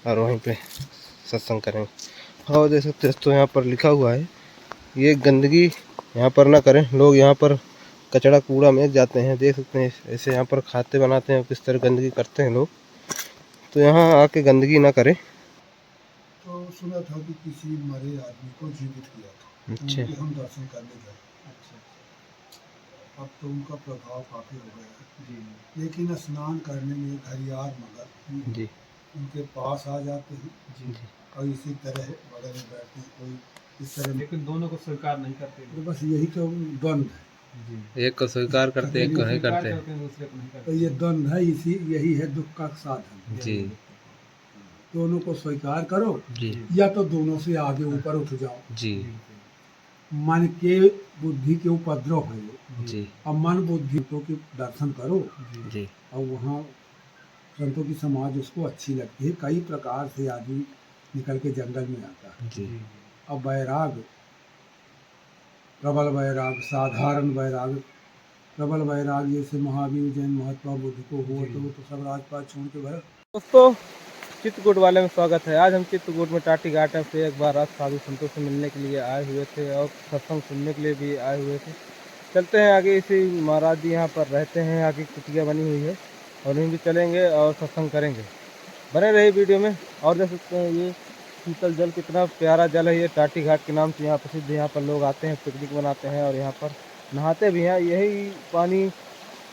और वहीं पे सत्संग करेंगे। और देख सकते हैं तो यहाँ पर लिखा हुआ है, ये गंदगी यहाँ पर ना करें। लोग यहाँ पर कचड़ा कूड़ा में जाते हैं, देख सकते हैं ऐसे यहाँ पर खाते बनाते हैं, किस तरह गंदगी करते हैं लोग। तो यहाँ आके गंदगी ना करें। तो सुना था कि किसी मरे आदमी को जीवित किया था, अच्छा, उनके हम दर्शन करने गए। अब तो उनका प्रभाव काफ़ी हो गया है जी, लेकिन स्नान करने में घरियार मगर जी उनके पास आ जाते हैं जी और इसी तरह बगल में बैठते हैं, कोई इस तरह, लेकिन दोनों को स्वीकार नहीं करते। तो बस यही तो द्वंद है एक को स्वीकार करते एक को नहीं करते। दूसरे को नहीं तो करते। ये द्वंद है, यही है दुख का साधन। जी दोनों को स्वीकार करो जी या तो दोनों से आगे ऊपर उठ जाओ। जी मन के बुद्धि के उपद्रव है ये। जी अब मन बुद्धि तो के दर्शन करो जी और वहाँ संतों की समाज उसको अच्छी लगती है। कई प्रकार से आदमी निकल के जंगल में आता है। जी अब वैराग, प्रबल वैराग, साधारण वैराग, प्रबल वैराग जैसे महावीर जैन महात्मा बुद्ध को हुआ तो सब राजपाट छोड़ के भर। दोस्तों, चित्रकूट वाले में स्वागत है। आज हम चित्रकूट में टाटी घाट से एक बार आज साधु संतों से मिलने के लिए आए हुए थे और सत्संग सुनने के लिए भी आए हुए थे। चलते हैं आगे, इसी महाराज जी यहाँ पर रहते हैं, आगे कुटिया बनी हुई है और वहीं भी चलेंगे और सत्संग करेंगे। बने रहे वीडियो में। और देख सकते हैं ये शीतल जल, कितना प्यारा जल है ये। टाटी घाट के नाम से यहाँ प्रसिद्ध है। यहाँ पर लोग आते हैं, पिकनिक मनाते हैं और यहाँ पर नहाते भी हैं। यही पानी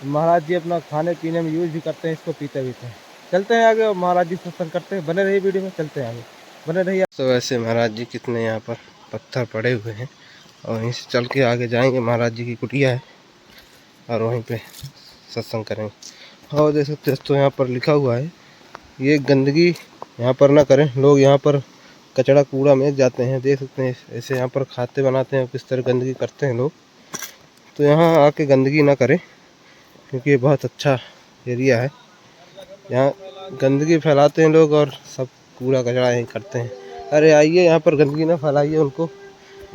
महाराज जी अपना खाने पीने में यूज भी करते हैं, इसको पीते भी हैं। चलते हैं आगे और महाराज जी सत्संग करते हैं। बने रहिए वीडियो में, चलते हैं आगे, बने रहिए। तो वैसे महाराज जी कितने यहाँ पर पत्थर पड़े हुए हैं और वहीं से चल के आगे जाएंगे। महाराज जी की कुटिया है और वहीं पे सत्संग करेंगे। और देख सकते हैं तो यहाँ पर लिखा हुआ है, ये गंदगी यहाँ पर ना करें। लोग यहाँ पर कचड़ा कूड़ा में जाते हैं, देख सकते हैं ऐसे यहाँ पर खाते बनाते हैं, किस तरह गंदगी करते हैं लोग। तो यहाँ आके गंदगी ना करें, क्योंकि ये बहुत अच्छा एरिया है। यहाँ गंदगी फैलाते हैं लोग और सब कूड़ा कचरा यहीं करते हैं। अरे आइए, यहाँ पर गंदगी ना फैलाइए, उनको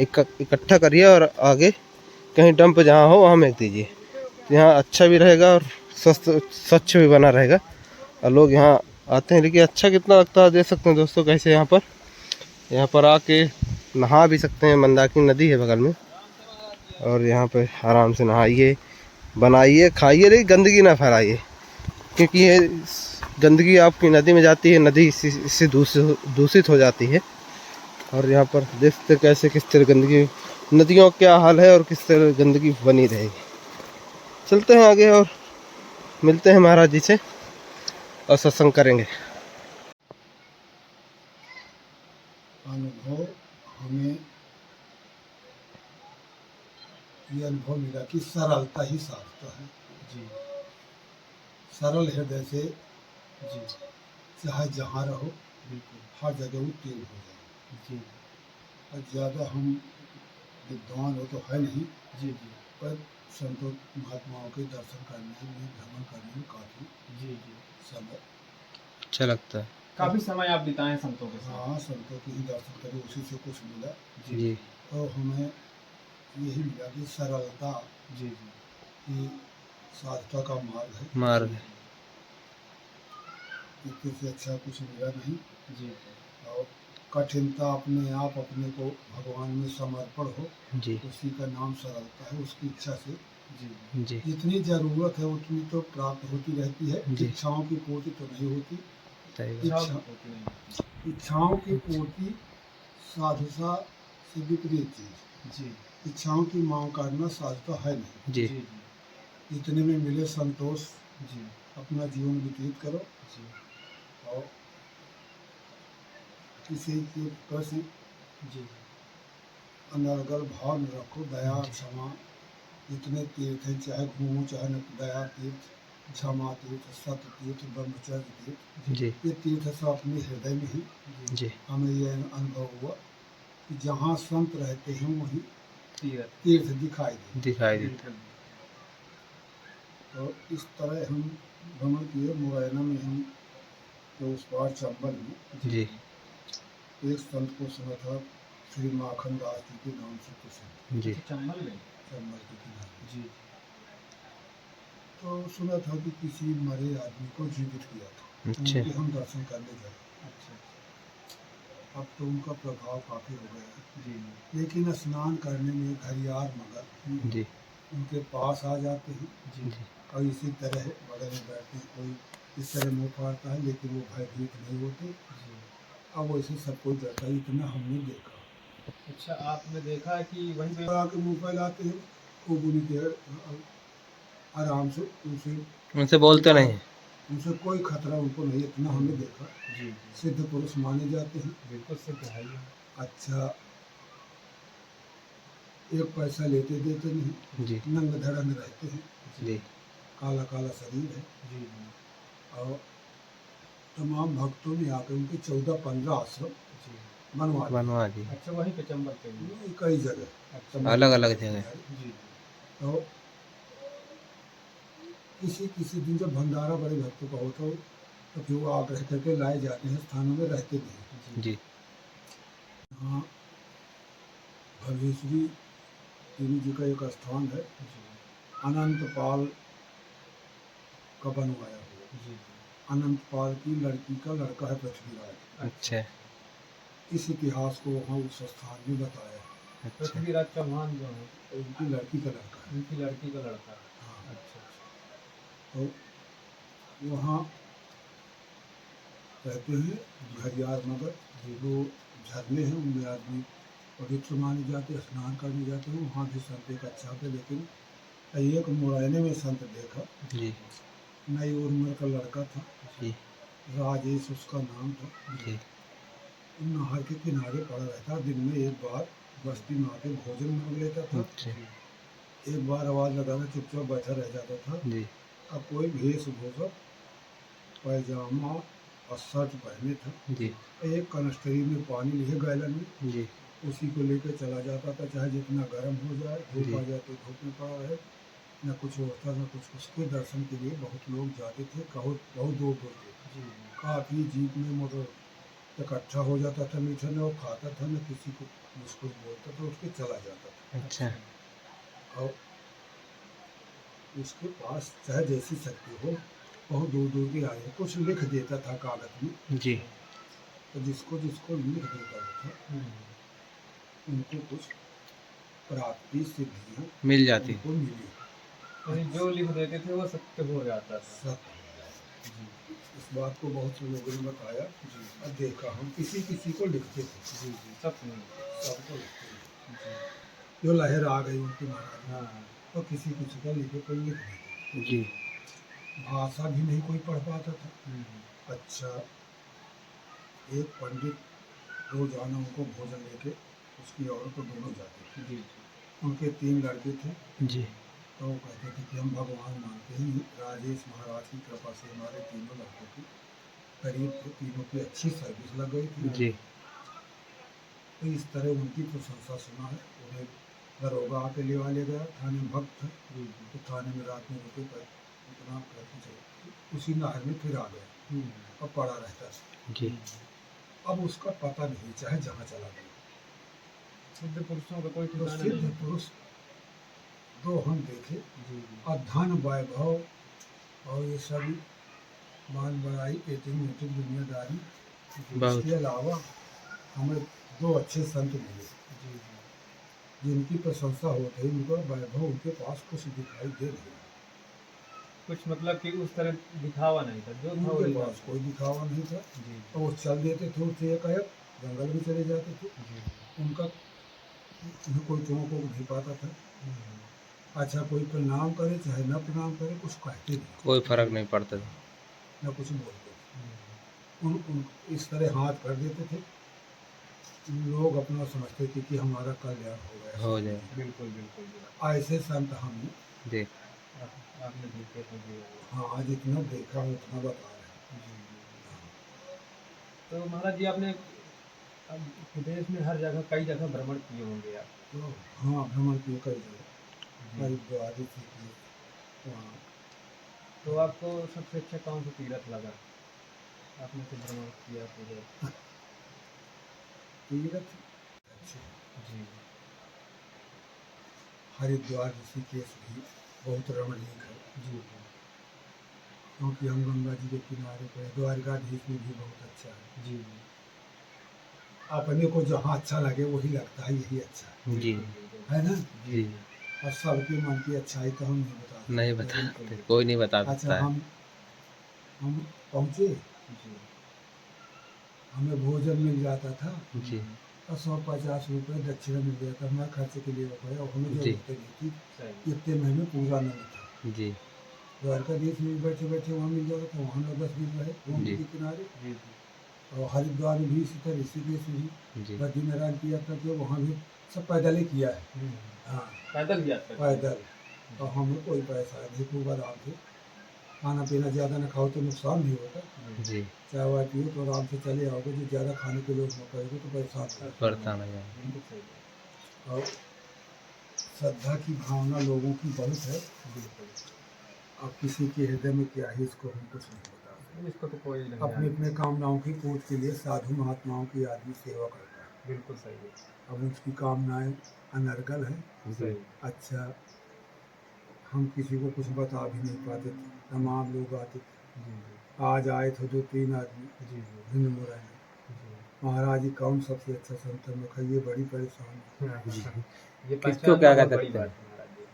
इकट्ठा करिए और आगे कहीं डंप जहाँ हो वहाँ फेंक दीजिए। यहाँ अच्छा भी रहेगा और स्वच्छ भी बना रहेगा और लोग यहाँ आते हैं। लेकिन अच्छा कितना लगता है, देख सकते हैं दोस्तों कैसे यहाँ पर आके नहा भी सकते हैं। मंदाकिनी नदी है बगल में और यहाँ पे आराम से नहाइए, बनाइए, खाइए, लेकिन गंदगी ना फैलाइए, क्योंकि ये गंदगी आपकी नदी में जाती है, नदी इससे दूषित हो जाती है। और यहाँ पर देखते कैसे किस तरह गंदगी, नदियों का क्या हाल है और किस तरह गंदगी बनी रहेगी। चलते हैं आगे और मिलते हैं महाराज जी से और सत्संग करेंगे। अनुभव हमें ये अनुभव मिला कि सरलता ही साधता है जी। सरल हृदय से जी, चाहे जहाँ रहो बिल्कुल हर जगह वो तेज हो जाए जी। और ज़्यादा हम विद्वान हो तो है नहीं जी जी, पर संतों महात्माओं के दर्शन करने में, भ्रमण करने में काफ़ी जी जी समय अच्छा लगता है। काफी समय आप बिताएं संतों के साथ। हाँ, संतों के ही दर्शन करें, उसी से कुछ मिला जी। तो हमें यही मिला कि सरलता जी जी की साधता का मार्ग है। इससे अच्छा कुछ मिला नहीं जी। और कठिनता अपने आप अपने को भगवान में समर्पण हो जी, उसी का नाम सरलता है। उसकी इच्छा से जी जी जितनी जरूरत है उतनी तो प्राप्त होती रहती है। इच्छाओं की पूर्ति तो नहीं होती। इच्छाओं की पूर्ति साधुता से विपरीत चीज जी। इच्छाओं की मांग करना साधुता है नहीं जी। इतने में मिले संतोष जी, अपना जीवन व्यतीत करो जी। और किसी के प्रति जी अनर्गल भाव में रखो। दया क्षमा, जितने तीर्थ हैं, चाहे घूमो चाहे न, दया तीर्थ, क्षमा तीर्थ, सत्य तीर्थ, ब्रह्मचर्य तीर्थ जी, ये तीर्थ सब अपने हृदय में ही जी। हमें ये अनुभव हुआ कि जहाँ संत रहते हैं वहीं तीर्थ दिखाई देते। तो इस तरह हम भ्रमण किए। मुरैना में हम तो उस पार चंबल में जी एक संत को सुना था, श्री माखन दास जी के नाम से प्रसिद्ध जी, चंबल के किनारे जी। तो सुना था कि किसी मरे आदमी को जीवित किया था। उनके हम दर्शन करने गए। अब तो उनका प्रभाव काफ़ी हो गया है, जी लेकिन स्नान करने में घरियार मगर जी उनके पास आ जाते हैं जी और इसी तरह बगल में बैठते हैं। कोई इस तरह मुँह फाड़ता है, लेकिन वो भयभीत नहीं होते। जी। अब वैसे सब कोई डरता है, इतना हमने देखा। अच्छा, आपने देखा है कि वहीं पे आके मुँह फैलाते हैं, खूब उनके आराम से उनसे उनसे बोलते नहीं हैं। उनसे कोई खतरा उनको नहीं, इतना हमने देखा। जी सिद्ध पुरुष माने जाते हैं। बिल्कुल सिद्ध है ही है। अच्छा, एक पैसा लेते देते नहीं, जी नंग धड़ंग रहते हैं, जी काला काला शरीर है। जी जी और तमाम भक्तों ने आकर उनके 14-15 आश्रम जी। बनवा दिए। बनवा दी। अच्छा, वहीं पे चंबल पे भी। ये कई जगह अच्छा। अलग अलग जगह। जी जी तो किसी किसी दिन जब भंडारा बड़े भक्तों का होता हो, तो फिर वो आग्रह करके लाए जाते हैं, स्थानों में रहते नहीं। जी यहाँ भवेश्वरी देवी जी का एक स्थान है, जी अनंत पाल का बनवाया हुआ। जी। अनंत पाल की लड़की का लड़का है पृथ्वीराज। अच्छा इस इतिहास को वहाँ उस स्थान में बताया है। अच्छा पृथ्वीराज चौहान जो है, तो उनकी लड़की का लड़का है। उनकी लड़की का लड़का है। हाँ, अच्छा अच्छा। तो वहाँ कहते हैं घरियार मगर जो झरने हैं उनमें आदमी पवित्र माने जाते हैं, स्नान करने जाते हैं। वहाँ भी संत एक अच्छा था, लेकिन एक मुरैने में संत देखा, जी नई उम्र का लड़का था, जी राजेश उसका नाम था। जी नहर के किनारे पड़ा रहता, दिन में एक बार बस्ती में आके भोजन मांग लेता था, अच्छा एक बार आवाज़ लगाना चुपचाप बैठा रह जाता था। जी अब कोई वेशभूषा पैजामा और शर्ट पहने था, जी एक कनस्तरी में पानी लिए गैलन में, जी उसी को लेकर चला जाता था, चाहे जितना गर्म हो जाए, धूप जी आ जाए तो धूप में पड़ा रहे, न कुछ होता न कुछ। उसके दर्शन के लिए बहुत लोग जाते थे, बहुत बहुत दूर दूर से। जी काफ़ी जीप में मोटर इकट्ठा हो जाता था, मीठा न वो खाता था, न किसी को कुछ बोलता था, उसके चला जाता था। अच्छा और उसके पास चाहे जैसी शक्ति हो, बहुत दूर दूर के आए, कुछ लिख देता था कागज में, जी तो जिसको जिसको लिख देता था उनको कुछ प्राप्ति सिद्धियाँ मिल जाती। उनको मिली। यानी जो लिख देते थे वो सत्य हो जाता था। सत्य। जी इस बात को बहुत से लोगों ने बताया जी और देखा। हम किसी किसी को लिखते थे, जी जी। सत्य नहीं। सबको लिखते थे। जी जो लहर आ गई उनकी महाराज में, हाँ। तो किसी किसी का लिखे कोई लिख देते जी थे। भाषा भी नहीं कोई पढ़ पाता था। अच्छा, एक पंडित रोजाना उनको भोजन लेके उसकी औरत को दोनों जाते थे। जी उनके 3 लड़के थे, जी तो वो कहते थे कि हम भगवान मानते हैं, राजेश महाराज की कृपा से हमारे तीनों लड़कों की करीब थे, तीनों की अच्छी सर्विस लग गई थी। जी तो इस तरह उनकी प्रशंसा सुना है। उन्हें दरोगा आके लेवा ले गया, थाने में भक्त थे, जी तो थाने में रात में रुके, पर इतना करके चले, उसी नहर में फिर आ गया और पड़ा रहता था। जी अब उसका पता नहीं, चाहे जहाँ चला गया। सिद्ध पुरुषों का कोई तो ठिकाना सिद्ध नहीं। पुरुष दो हम देखे, जी और धन वैभव और ये सब मान बड़ाई एटिंग मीटिंग दुनियादारी, बहुत इसके अलावा हमें 2 अच्छे संत मिले जी जिनकी प्रशंसा होते ही उनका वैभव उनके पास कुछ दिखाई दे नहीं रहा। कुछ मतलब कि उस तरह दिखावा नहीं था, जो था उनके original पास था। कोई दिखावा नहीं था, जी तो वो चल देते थे, उससे एकाएक जंगल में चले जाते थे। जी उनका उन्हें कोई चौंक वोंक नहीं पाता था। अच्छा, कोई प्रणाम करे चाहे न प्रणाम करे, कुछ कहते नहीं, कोई फर्क नहीं पड़ता था। न कुछ बोलते थे। उन इस तरह हाथ कर देते थे, लोग अपना समझते थे कि हमारा कल्याण हो गया। हो जाए। बिल्कुल बिल्कुल बिल्कुल। ऐसे संत हमने देख आपने देखे थे जी। हाँ जितना देखा है उतना बता रहे हैं। जी जी। तो महाराज जी, आपने अब विदेश में हर जगह कई जगह भ्रमण किए होंगे आप। तो हाँ, भ्रमण किए कई जगह, जी। कई द्वारी से किए वहाँ। तो आपको सबसे अच्छा कौन सा तीर्थ लगा? आपने तो भ्रमण किया पूरे। तीर्थ अच्छे, जी हरिद्वार ऋषिकेश भी बहुत रमणीक है, जी क्योंकि हम गंगा जी के किनारे पर, द्वारकाधीश में भी बहुत अच्छा है। जी अपने को जहाँ अच्छा लगे वही लगता है, यही अच्छा जी है ना। जी। और सबके मन की अच्छाई तो हम नहीं बता नहीं बताते, कोई नहीं बता अच्छा सकता है। हम पहुँचे, जी हमें भोजन मिल जाता था जी और 150 रुपये दक्षिणा मिल जाता, हमारे खर्चे के लिए रुपये, और हमें जी जरूरत नहीं थी, सही इतने में हमें पूरा नहीं था। जी द्वारकाधीश में भी बैठे बैठे वहाँ मिल जाता था, वहाँ 9-10 दिन रहे गोमती जी के किनारे। जी और हरिद्वार में भी इसी तरह, ऋषिकेश में भी, जी बद्रीनारायण की यात्रा की वहाँ भी सब पैदल ही किया है। जी हाँ पैदल यात्रा पैदल। और हमें कोई पैसा नहीं, खूब आराम से खाना पीना, ज़्यादा ना खाओ तो नुकसान नहीं होता, जी। चाय वाय पियो तो आराम से चले आओगे। जो ज़्यादा खाने के लोग न करेंगे तो परेशान हो। पड़ता नहीं है। बिल्कुल सही बात। और श्रद्धा की भावना लोगों की बहुत है। बिल्कुल अब किसी के हृदय में क्या है इसको हम कुछ नहीं बता सकते। इसको तो कोई नहीं अपने जानता। अपने कामनाओं की पूर्ति के लिए साधु महात्माओं की आदमी सेवा करता है। बिल्कुल सही है। अब उसकी कामनाएं अनर्गल है। जी अच्छा, हम किसी को कुछ बता भी नहीं पाते थे, तमाम लोग आते थे। जी आज आए थे 2-3 आदमी जी भिन्न मुरैना, जी महाराज जी कौन सबसे अच्छा संत है, मैं कहा ये बड़ी परेशान है। जी। जी। ये किसको पहचान क्या बहुत कह बड़ी सकते बात हैं? है महाराज जी।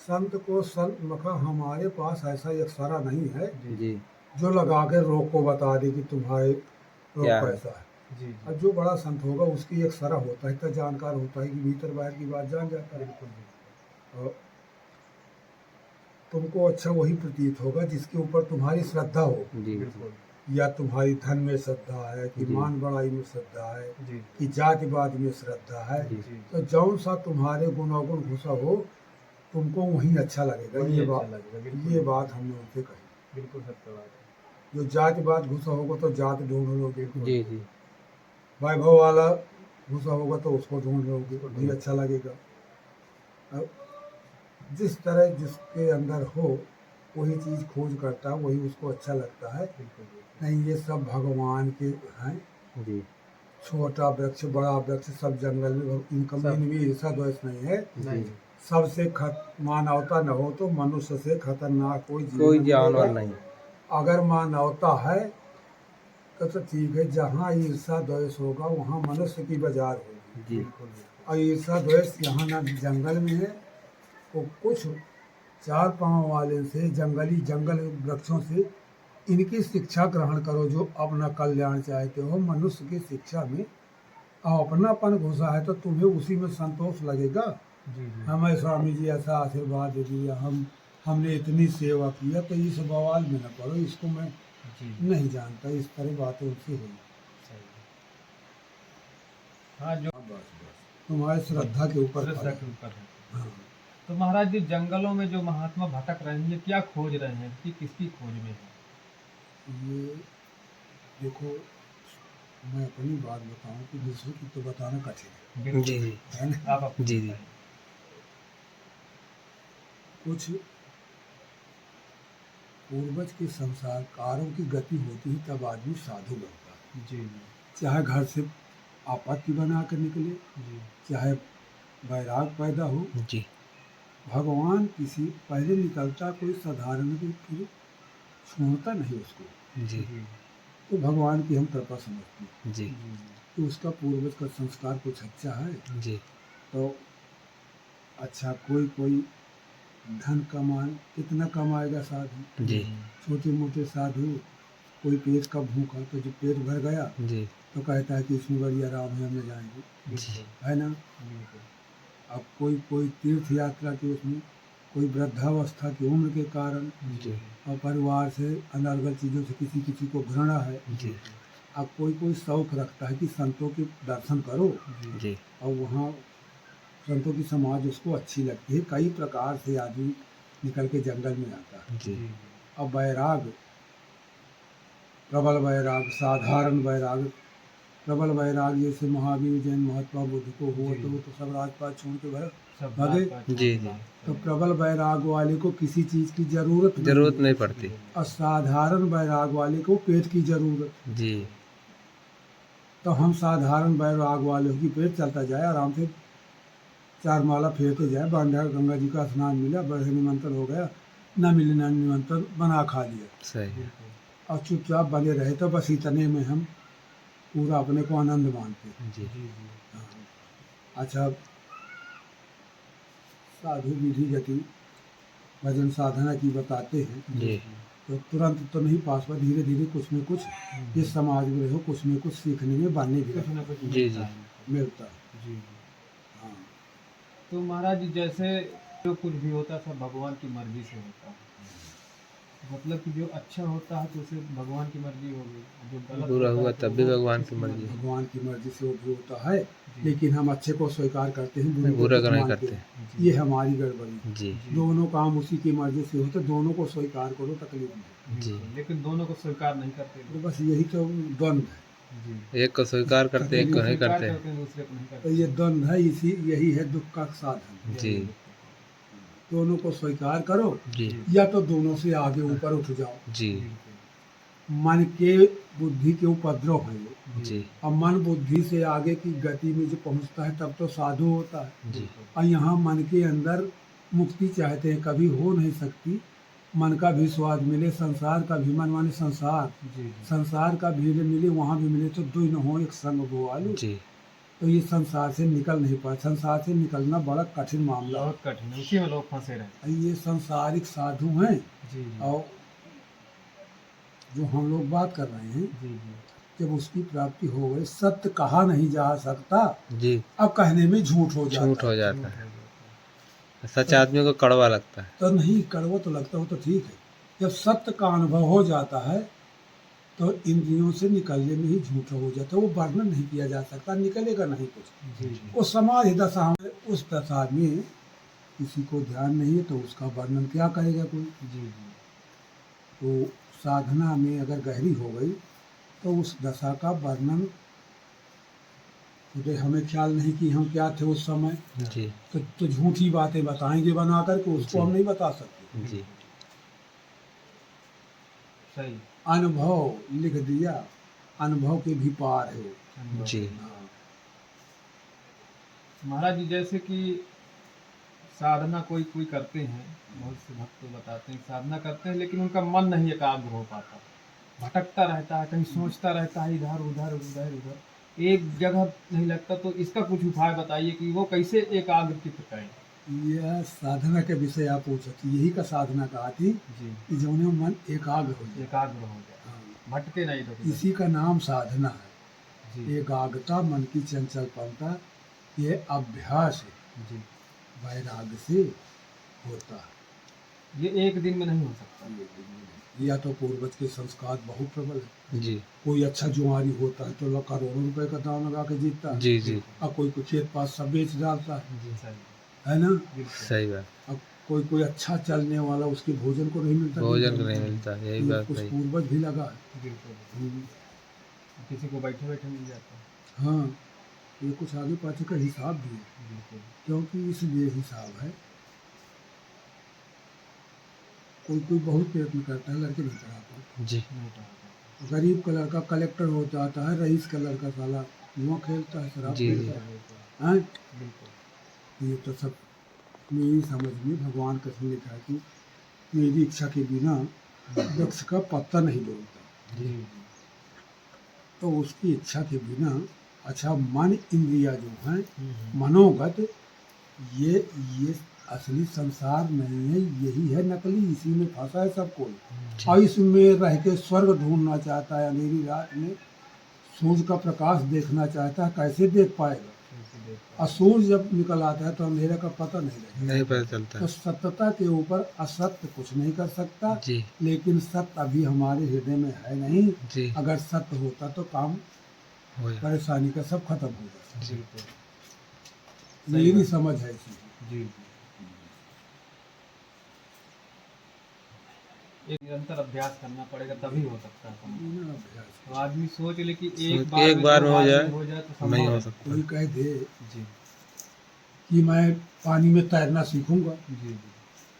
संत को संत, मैं कहा हमारे पास ऐसा अक्सरा नहीं है जी जो लगा के रोग को बता दे कि तुम्हारे रोग क्या है? कैसा है। जी और जी जो बड़ा संत होगा उसकी एक सरा होता है, इतना जानकार होता है कि भीतर बाहर की बात जान जाता है। बिल्कुल बिल्कुल। और तुमको अच्छा वही प्रतीत होगा जिसके ऊपर तुम्हारी श्रद्धा हो, जी जी बिल्कुल या तुम्हारी धन में श्रद्धा है, कि जी। मान बड़ाई में श्रद्धा है, जी कि जातिवाद में श्रद्धा है। जी जी तो जौन सा तुम्हारे गुणागुण घुसा हो तुमको वही अच्छा लगेगा। वही ये अच्छा बात, लगेगा। बिल्कुल ये बिल्कुल। बात हमने उनसे कही। बिल्कुल सत्य बात है। जो जातिवाद घुसा होगा तो जात ढूंढ लोगे, जी जी वैभव वाला घुसा होगा तो उसको ढूंढ लोगे, उसको वही ढूंढ अच्छा लगेगा। अब जिस तरह जिसके अंदर हो वही चीज़ खोज करता है, वही उसको अच्छा लगता है। बिल्कुल बिल्कुल। नहीं, ये सब भगवान के हैं। जी छोटा वृक्ष बड़ा वृक्ष सब जंगल में, इनका सब। इनमें ईर्षा द्वेष नहीं है। नहीं सबसे मानवता न हो तो मनुष्य से खतरनाक कोई जीव कोई न जानवर मिलेगा। नहीं। अगर मानवता है तो ठीक है, जहाँ ईर्षा द्वेष होगा वहाँ मनुष्य की बाजार होगी। जी बिल्कुल बिल्कुल। और ईर्षा द्वेष यहाँ ना जंगल में है, तो कुछ 4 पाँव वाले से जंगल वृक्षों से इनकी शिक्षा ग्रहण करो जो अपना कल्याण चाहते हो। मनुष्य की शिक्षा में अपनापन घुसा है तो तुम्हें उसी में संतोष लगेगा। जी जी हमें स्वामी जी ऐसा आशीर्वाद दे दिया, हमने इतनी सेवा किया, तो इस बवाल में न पड़ो, इसको मैं जी नहीं जानता। इस तरह बातें उनसे हुई। सही है। हाँ जो तुम्हारी श्रद्धा के ऊपर श्रद्धा फल के है। ऊपर है। हाँ। तो महाराज जी जंगलों में जो महात्मा भटक रहे हैं ये क्या खोज रहे हैं कि किसकी खोज में है? ये देखो, मैं अपनी बात बताऊं कि दूसरों की तो बताना कठिन बिल्कुल जी जी है ना। आप अपनी जी जी बताइए। कुछ पूर्वज के संस्कारों की गति होती है तब आदमी साधु बनता है। जी जी चाहे घर से आपत्ति बना कर निकले, जी चाहे वैराग पैदा हो, जी भगवान किसी पहले निकलता कोई साधारण भी, फिर छोड़ता नहीं उसको। जी जी तो भगवान की हम कृपा समझते हैं जी जी कि उसका पूर्वज का संस्कार कुछ अच्छा है। जी तो अच्छा, कोई धन कमाए, कितना कमाएगा साधु। जी छोटे मोटे साधु, कोई पेट का भूखा, तो जब पेट भर गया जी तो कहता है कि इसमें बड़ी आराम है, हम जाएंगे, बिल्कुल है ना। बिल्कुल। अब कोई तीर्थ यात्रा के उसमें, कोई वृद्धावस्था की उम्र के कारण जी और परिवार से अनर्गल चीज़ों से किसी किसी को घृणा है। जी अब कोई शौक रखता है कि संतों के दर्शन करो, जी और वहाँ संतों की समाज उसको अच्छी लगती है। कई प्रकार से आदमी निकल के जंगल में आता है। जी अब वैराग, प्रबल वैराग, साधारण वैराग, प्रबल वैराग जैसे महावीर जैन महात्मा बुद्ध को हुआ जी। तो वो तो सब राजपाट छोड़ के सब भागे। बात जी जी तो प्रबल वैराग वाले को किसी चीज़ की जरूरत जरूरत नहीं पड़ती। और साधारण वैराग वाले को पेट की जरूरत। जी तो हम साधारण वैराग वाले की पेट चलता जाए, आराम से 4 माला फेरते जाए, बांधा गंगा जी का स्नान मिला, बढ़े निमंत्रण हो गया, न मिले न निमंत्रण, बना खा लिया सही है। और चुपचाप बने रहे। तो बस इतने में हम पूरा अपने को आनंद मानते हैं। जी जी हाँ। अच्छा, साधु विधि गति भजन साधना की बताते हैं, जी तो तुरंत तो नहीं पास पर, धीरे धीरे कुछ न कुछ इस समाज में रहो, कुछ न कुछ सीखने में बनने भी कुछ ना कुछ जी, मिलता जी। है हमको। मिलता है। जी जी। हाँ। तो महाराज जी जैसे जो कुछ भी होता है सब भगवान की मर्जी से होता है, मतलब कि जो अच्छा होता है तो उसे भगवान की मर्जी होगी, जो गलत बुरा होता हुआ है तो तब भी वो भगवान की किसकी मर्जी है। भगवान की मर्जी से वो भी होता है, जी। लेकिन हम अच्छे को स्वीकार करते हैं, बुरे को बुरा कुछ का नहीं मानते करते। हैं। जी। ये हमारी गड़बड़ी है। जी जी। दोनों काम उसी की मर्जी से होते, दोनों को स्वीकार करो, तकलीफ नहीं। जी। बिल्कुल, लेकिन दोनों को स्वीकार नहीं करते तो लोग। बस यही तो द्वंद्व है। जी। एक को स्वीकार करते, एक एक को को नहीं स्वीकार करते। करते हैं, दूसरे को नहीं तो करते। ये द्वंद्व है, इसी यही है दुख का साधन। जी यही है। दोनों को स्वीकार करो, जी या तो दोनों से आगे ऊपर उठ जाओ। जी बिल्कुल। मन के बुद्धि के उपद्रव है ये। जी अब मन बुद्धि से आगे की गति में जो पहुंचता है तब तो साधु होता है। जी बिल्कुल। और यहाँ मन के अंदर मुक्ति चाहते हैं, कभी हो नहीं सकती। मन का भी स्वाद मिले, संसार का भी, मन माने संसार, जी जी। संसार का भी मिले, वहाँ भी मिले, तो दो न हो एक संग वो आलू। जी तो ये संसार से निकल नहीं पाए, संसार से निकलना बड़ा कठिन मामला बहुत कठिन है, उसी में लोग फंसे रहते है। ये सांसारिक साधु हैं, हैं। जी जी। और जो हम लोग बात कर रहे हैं, जी जी। जब उसकी प्राप्ति हो गई, सत्य कहा नहीं जा सकता, जी अब कहने में झूठ हो जाता झूठ हो है। जाता झूठ है। हो जाता है। सच आदमी को कड़वा लगता है। तो नहीं, कड़वा तो लगता हो तो ठीक है, जब सत्य का अनुभव हो जाता है तो इंद्रियों से निकलने में ही झूठ हो जाता है, वो वर्णन नहीं किया जा सकता, निकलेगा नहीं कुछ। जी जी। वो समाधि दशा में, उस दशा में किसी को ध्यान नहीं है तो उसका वर्णन क्या करेगा कोई। जी जी। तो साधना में अगर गहरी हो गई तो उस दशा का वर्णन, तो हमें ख्याल नहीं कि हम क्या थे उस समय, जी तो झूठी बातें बताएंगे बना करके, उसको जी। हम नहीं बता सकते। जी सही। अनुभव लिख दिया, अनुभव के भी पार है वो। अनुभव। जी हाँ। महाराज जी जैसे कि साधना कोई कोई करते हैं, बहुत से भक्त तो बताते हैं साधना करते हैं लेकिन उनका मन नहीं एकाग्र हो पाता, भटकता रहता है, कहीं सोचता रहता है, इधर उधर उधर उधर, एक जगह नहीं लगता। तो इसका कुछ उपाय बताइए कि वो कैसे एकाग्र चित्त करें। यह साधना के विषय आप पूछ सकते, यही का साधना कहा थी जी। कि जो मन एकाग्र हो जाए। एकाग्र हो जाए, हाँ। भटके नहीं तो। इसी का नाम साधना है। जी एकाग्रता, मन की चंचलपनता, ये अभ्यास है, जी। वैराग्य से होता है। ये एक दिन में नहीं हो सकता। या तो पूर्वज के संस्कार बहुत प्रबल है। जी कोई अच्छा जुआरी होता है तो लोग करोड़ों रुपए का दाम लगा के जीतता है। जी जी अब कोई को खेत पास सब बेच डालता है जी सही। है ना। बिल्कुल सही बात। अब कोई अच्छा चलने वाला, उसके भोजन को नहीं मिलता, भोजन को नहीं मिलता, यही ये बात कुछ सही। पूर्वज भी लगा है। बिल्कुल। किसी को बैठे बैठे मिल जाता है। हाँ, ये कुछ आगे पाछे का हिसाब भी है, बिल्कुल। क्योंकि इसलिए हिसाब है। कोई बहुत प्रयत्न करता है, लड़के नहीं पढ़ाता। जी नहीं पढ़ाता। गरीब का लड़का कलेक्टर हो जाता है, रईस का लड़का साला जुआ खेलता है, शराब जी, पीता है। बिल्कुल। हैं? बिल्कुल। ये तो सब मेरी समझ में भगवान कसम लिखा है कि मेरी इच्छा के बिना वृक्ष का पत्ता नहीं डोलता। जी तो उसकी इच्छा के बिना, अच्छा मन इंद्रिया जो हैं, जी। मनोगत, ये असली संसार नहीं है, यही है नकली, इसी में फंसा है सब कोई। और इसमें रह के स्वर्ग ढूंढना चाहता है, अंधेरी रात में सूर्य का प्रकाश देखना चाहता है, कैसे देख पाएगा। और सूर्य जब निकल आता है तो अंधेरे का पता नहीं लगता। नहीं पता चलता। तो सत्यता के ऊपर असत्य कुछ नहीं कर सकता। जी लेकिन सत्य अभी हमारे हृदय में है नहीं। जी अगर सत्य होता तो काम, हो जाए। परेशानी का सब खत्म हो जाता। जी सही मेरी बात। समझ है इसी। जी। एक निरंतर अभ्यास करना पड़ेगा तभी हो सकता है काम। बिना अभ्यास तो आदमी सोच ले कि एक बार में दो हो बार जाए, में हो जाए तो संभव नहीं हो है। सकता। कोई कह दे जी कि मैं पानी में तैरना सीखूंगा, जी जी।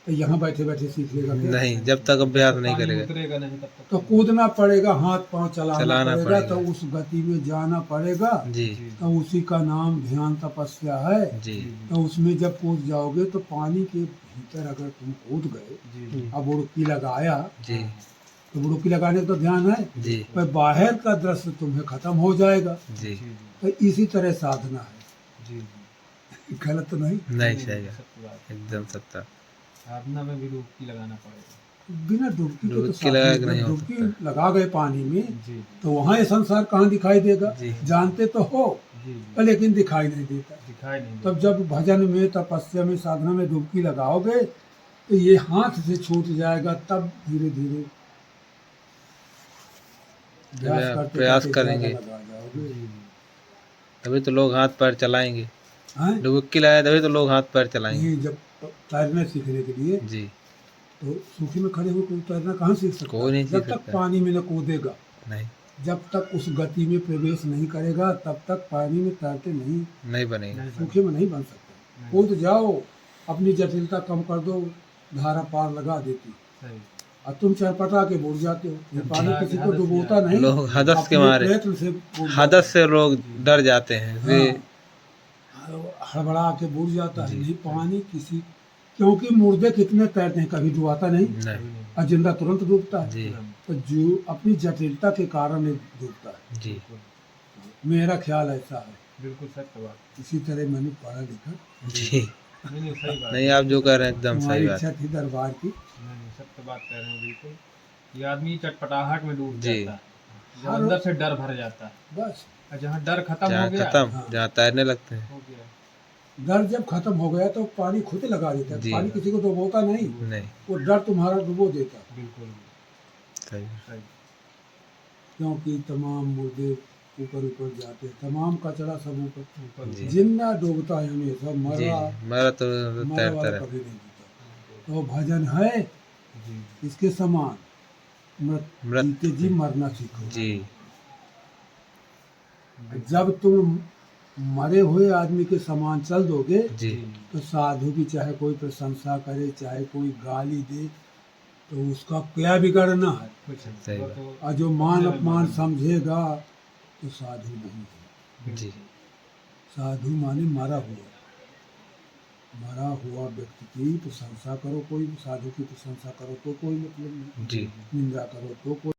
तो यहाँ बैठे बैठे सीख लेगा क्या? नहीं, जब तक अभ्यास नहीं पानी करेगा। उतरेगा नहीं तब तक तो कूदना पड़ेगा, हाथ पांव चलाना चलाना पड़ेगा, पड़ेगा। तो उस गति में जाना पड़ेगा। जी तो उसी का नाम ध्यान तपस्या है। जी तो उसमें जब कूद जाओगे तो पानी के भीतर अगर तुम कूद गए, जी जी। अब उड़की लगाया, जी तो डुबकी लगाने का तो ध्यान है, जी पर बाहर का दृश्य तुम्हें खत्म हो जाएगा। जी तो इसी तरह साधना है, जी जी गलत तो नहीं। नहीं सही है, सत्य बात। एकदम सत्य। साधना में भी डुबकी लगाना पड़ेगा। बिना डुबकी के तो डुबकी लगा के साधना, नहीं हो डुबकी सकता। लगा गए पानी में जी तो वहाँ ये संसार कहाँ दिखाई देगा। जी। जानते तो हो जी जी लेकिन दिखाई नहीं देता। दिखाई नहीं तब जब भजन में, तपस्या में, साधना में डुबकी लगाओगे तो ये हाथ से छूट जाएगा। तब धीरे धीरे प्रयास करते करेंगे। ज़्यादा लगा जाओगे। जी तभी तो लोग हाथ पैर चलाएंगे। हैं? डुबकी लगाए तभी तो लोग हाथ पैर चलाएंगे। नहीं, जब तैरने सीखने के लिए जी तो सूखी में खड़े होकर तैरना कहाँ सीख सकता कोई नहीं है? जब सीख तक सकता। पानी में न कूदेगा, नहीं जब तक उस गति में प्रवेश नहीं करेगा, तब तक पानी में तैरते नहीं, नहीं बनेगा। नहीं सूखे में नहीं बन सकता। नहीं। कूद जाओ, अपनी जटिलता कम कर दो, धारा पार लगा देती। सही। और तुम चरपटा के बुड़ जाते हो। ये पानी हाँ, किसी को हदस डुबोता से नहीं, लोग हदस के अपने मारे, प्रयत्न से बुड़ हदस से लोग डर जाते हैं। वे हाँ, हड़बड़ा के बुड़ जाता है। जी। नहीं, पानी किसी, क्योंकि मुर्दे कितने तैरते हैं, कभी डुबाता नहीं, नहीं और जिंदा तुरंत डूबता है। जी तो जो अपनी जटिलता के कारण ये डूबता है। जी मेरा ख्याल ऐसा है। बिल्कुल सत्य बात। इसी तरह मैंने पढ़ा लिखा। जी नहीं नहीं सही बात। नहीं, आप जो कह रहे हैं एकदम तुम्हारी सही बात। इच्छा थी दरबार की। नहीं नहीं सत्य बात कह रहे हैं बिल्कुल। ये आदमी चटपटाहट में डूब जी। जाता है जब अंदर से डर भर जाता है। बस और जहाँ डर खत्म हो जहाँ गया खत्म, हाँ। जहाँ तैरने लगते हैं। हो गया। डर जब खत्म हो गया तो पानी खुद लगा देता है। जी। पानी किसी को डुबोता नहीं, नहीं वो डर तुम्हारा डुबो देता है। बिल्कुल सही। सही। क्योंकि तमाम मुर्दे ऊपर ऊपर जाते हैं, तमाम कचरा सब ऊपर। ऊपर जी। जिंदा डूबता है हमेशा, जी मरा मेरा तो मरा तैरता वाला रहे। कभी नहीं डूबता। तो भजन है जी इसके समान, मृत मृत जीते जी मरना सीखो। जी जब तुम मरे हुए आदमी के समान चल दोगे जी तो साधु की चाहे कोई प्रशंसा करे, चाहे कोई गाली दे, तो उसका क्या बिगड़ना है। कुछ नहीं। सही वो बात। तो और जो मान अपमान समझेगा तो साधु नहीं है। जी साधु माने मरा हुआ, मरा हुआ व्यक्ति की प्रशंसा करो, कोई साधु की प्रशंसा करो तो कोई मतलब नहीं, जी निंदा करो तो कोई